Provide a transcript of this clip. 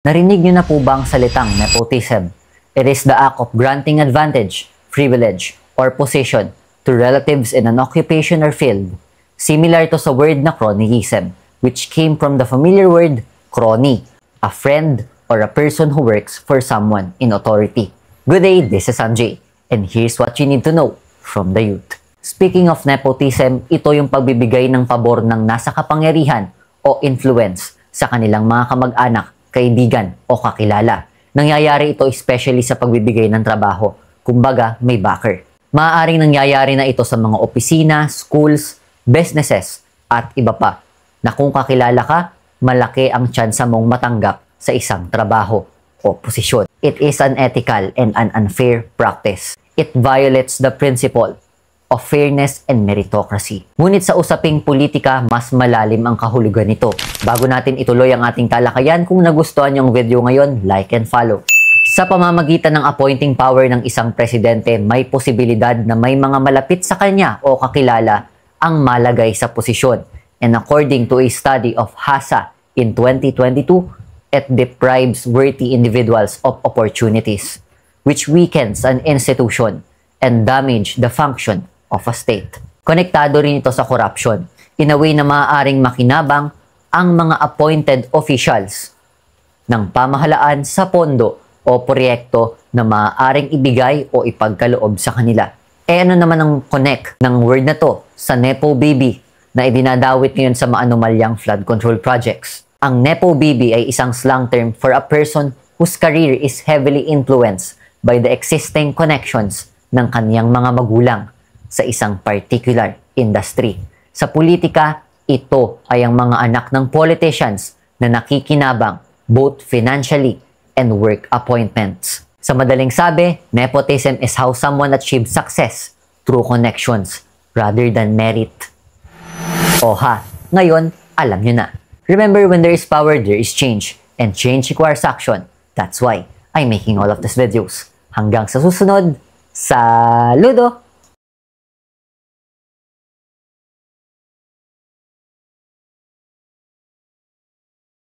Narinig niyo na po ba ang salitang nepotism? It is the act of granting advantage, privilege, or position to relatives in an occupation or field. Similar to sa word na cronyism, which came from the familiar word crony, a friend or a person who works for someone in authority. Good day, this is Sanjay, and here's what you need to know from the youth. Speaking of nepotism, ito yung pagbibigay ng pabor ng nasa kapangyarihan o influence sa kanilang mga kamag-anak, kaibigan o kakilala. Nangyayari ito especially sa pagbibigay ng trabaho. Kumbaga, may backer. Maaaring nangyayari na ito sa mga opisina, schools, businesses, at iba pa. Na kung kakilala ka, malaki ang tsansa mong matanggap sa isang trabaho o posisyon. It is unethical and an unfair practice. It violates the principle of fairness and meritocracy. Ngunit sa usaping politika, mas malalim ang kahulugan nito. Bago natin ituloy ang ating talakayan, kung nagustuhan yung video ngayon, like and follow. Sa pamamagitan ng appointing power ng isang presidente, may posibilidad na may mga malapit sa kanya o kakilala ang malagay sa posisyon. And according to a study of HASA in 2022, it deprives worthy individuals of opportunities, which weakens an institution and damage the function of a state. Konektado rin ito sa corruption, in a way na maaaring makinabang ang mga appointed officials ng pamahalaan sa pondo o proyekto na maaaring ibigay o ipagkaloob sa kanila. Ano naman ang connect ng word na to sa Nepo Baby na idinadawit ngayon sa maanumalyang flood control projects? Ang Nepo Baby ay isang slang term for a person whose career is heavily influenced by the existing connections ng kaniyang mga magulang sa isang particular industry. Sa politika, ito ay ang mga anak ng politicians na nakikinabang both financially and work appointments. Sa madaling sabi, nepotism is how someone achieves success through connections rather than merit. Oha, ngayon, alam nyo na. Remember, when there is power, there is change. And change requires action. That's why I'm making all of these videos. Hanggang sa susunod, saludo!